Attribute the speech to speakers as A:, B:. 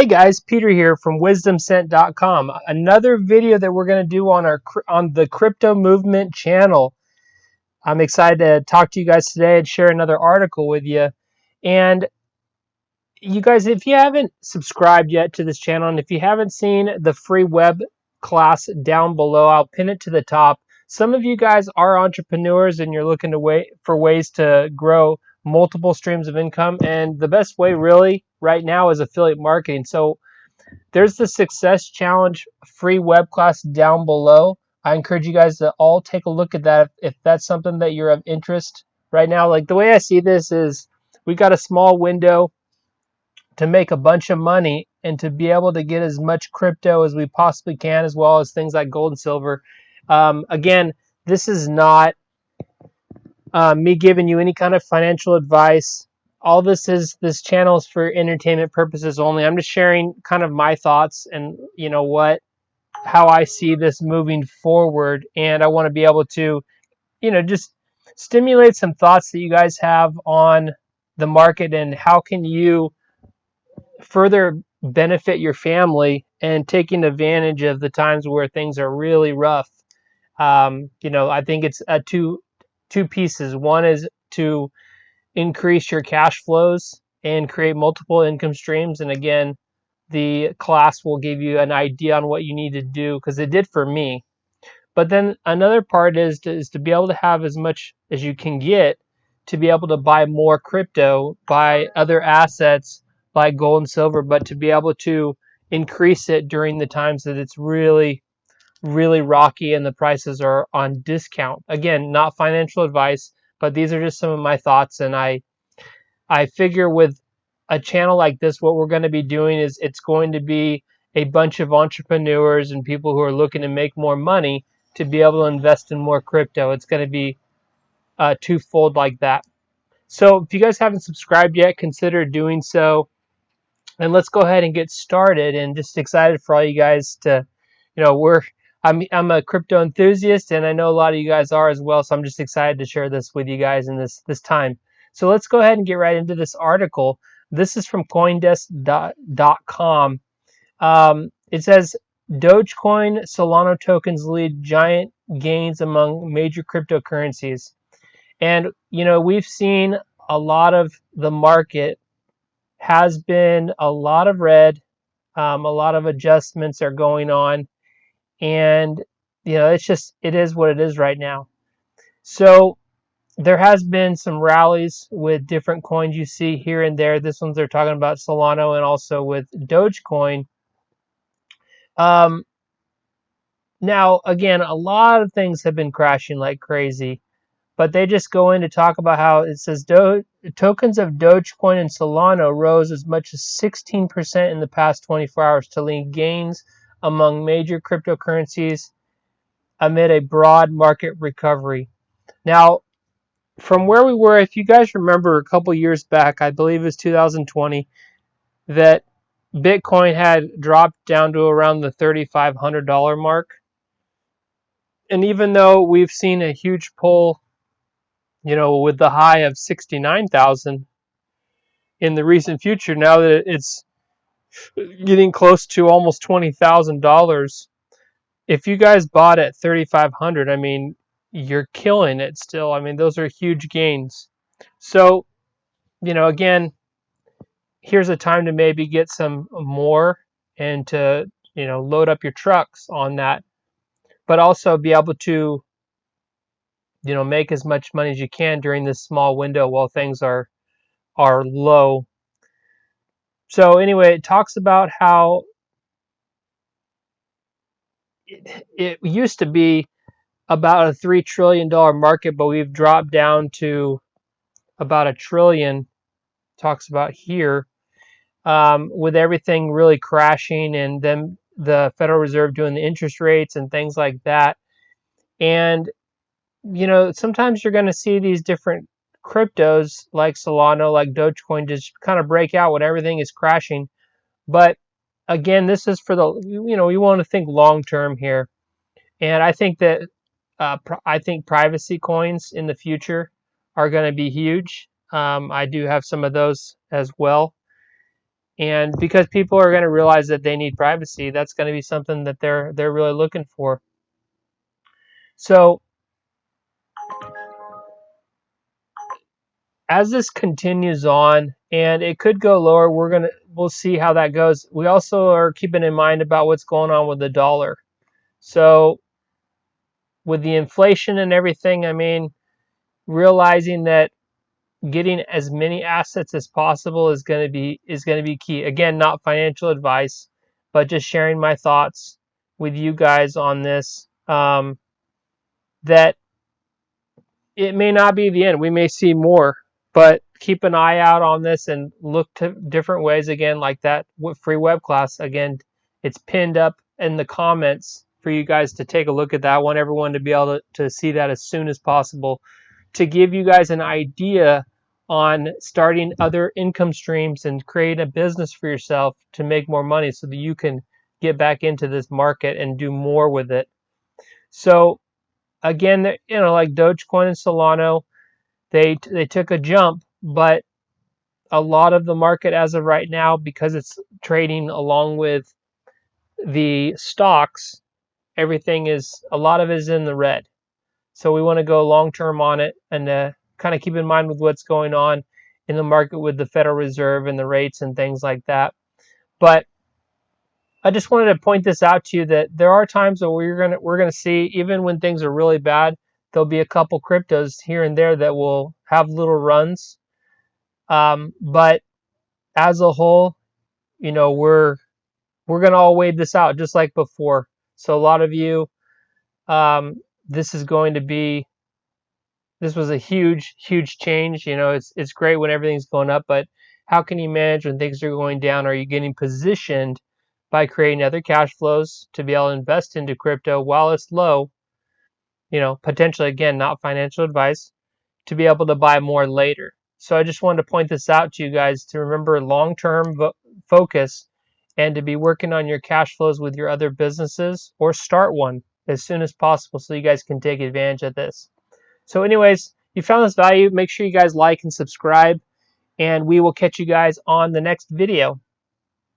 A: Hey guys, Peter here from wisdomcent.com. Another video that we're going to do on the crypto movement channel. I'm excited to talk to you guys today and share another article with you. And you guys, if you haven't subscribed yet to this channel, and if you haven't seen the free web class down below, I'll pin it to the top. Some of you guys are entrepreneurs and you're looking for ways to grow multiple streams of income. And the best way really right now is affiliate marketing. So there's the Success Challenge free web class down below. I encourage you guys to all take a look at that if that's something that you're of interest right now. Like the way I see this is we got a small window to make a bunch of money and to be able to get as much crypto as we possibly can, as well as things like gold and silver. Again, this is not me giving you any kind of financial advice. All this channel is for entertainment purposes only. I'm just sharing kind of my thoughts and how I see this moving forward, and I want to be able to just stimulate some thoughts that you guys have on the market and how can you further benefit your family and taking advantage of the times where things are really rough. I think it's two pieces. One is to increase your cash flows and create multiple income streams. And again, the class will give you an idea on what you need to do, because it did for me. But then another part is to be able to have as much as you can get to be able to buy more crypto, buy other assets like gold and silver, but to be able to increase it during the times that it's really, really rocky and the prices are on discount. Again, not financial advice, but these are just some of my thoughts. And I figure with a channel like this, what we're going to be doing is it's going to be a bunch of entrepreneurs and people who are looking to make more money to be able to invest in more crypto. It's going to be twofold like that. So if you guys haven't subscribed yet, consider doing so. And let's go ahead and get started. And just excited for all you guys to, I'm a crypto enthusiast, and I know a lot of you guys are as well. So I'm just excited to share this with you guys in this time. So let's go ahead and get right into this article. This is from Coindesk.com. It says Dogecoin, Solana tokens lead giant gains among major cryptocurrencies. And we've seen a lot of the market has been a lot of red. A lot of adjustments are going on, and it is what it is right now. So there has been some rallies with different coins you see here and there. This one's they're talking about Solana and also with Dogecoin. Now, again, a lot of things have been crashing like crazy, but they just go in to talk about how it says tokens of Dogecoin and Solana rose as much as 16% in the past 24 hours to lead gains among major cryptocurrencies amid a broad market recovery. Now, from where we were, if you guys remember a couple years back, I believe it was 2020, that Bitcoin had dropped down to around the $3,500 mark. And even though we've seen a huge pull, with the high of 69,000 in the recent future, now that it's getting close to almost $20,000, if you guys bought at 3,500, I mean, you're killing it still. I mean, those are huge gains. So, again, here's a time to maybe get some more and to, load up your trucks on that, but also be able to, make as much money as you can during this small window while things are low. So anyway, it talks about how it used to be about a $3 trillion market, but we've dropped down to about $1 trillion. Talks about here, with everything really crashing and then the Federal Reserve doing the interest rates and things like that. And sometimes you're going to see these different cryptos like Solana, like Dogecoin, just kind of break out when everything is crashing. But again, this is for the, we want to think long term here. And I think that I think privacy coins in the future are going to be huge. I do have some of those as well. And because people are going to realize that they need privacy, that's going to be something that they're really looking for. So as this continues on, and it could go lower, we'll see how that goes. We also are keeping in mind about what's going on with the dollar. So with the inflation and everything, I mean, realizing that getting as many assets as possible is going to be key. Again, not financial advice, but just sharing my thoughts with you guys on this. That it may not be the end. We may see more, but keep an eye out on this and look to different ways. Again, like that free web class. Again, it's pinned up in the comments for you guys to take a look at that. I want everyone to be able to see that as soon as possible, to give you guys an idea on starting other income streams and create a business for yourself to make more money so that you can get back into this market and do more with it. So again, like Dogecoin and Solana, they took a jump, but a lot of the market as of right now, because it's trading along with the stocks, a lot of it is in the red. So we want to go long term on it and kind of keep in mind with what's going on in the market with the Federal Reserve and the rates and things like that. But I just wanted to point this out to you that there are times that we're gonna see, even when things are really bad, there'll be a couple cryptos here and there that will have little runs. But as a whole, we're gonna all wait this out just like before. So a lot of you, um, this is going to be this was a huge change. It's great when everything's going up, but how can you manage when things are going down? Are you getting positioned by creating other cash flows to be able to invest into crypto while it's low? Potentially, again, not financial advice, to be able to buy more later. So I just wanted to point this out to you guys to remember long-term focus and to be working on your cash flows with your other businesses, or start one as soon as possible so you guys can take advantage of this. So anyways, if you found this value, make sure you guys like and subscribe, and we will catch you guys on the next video.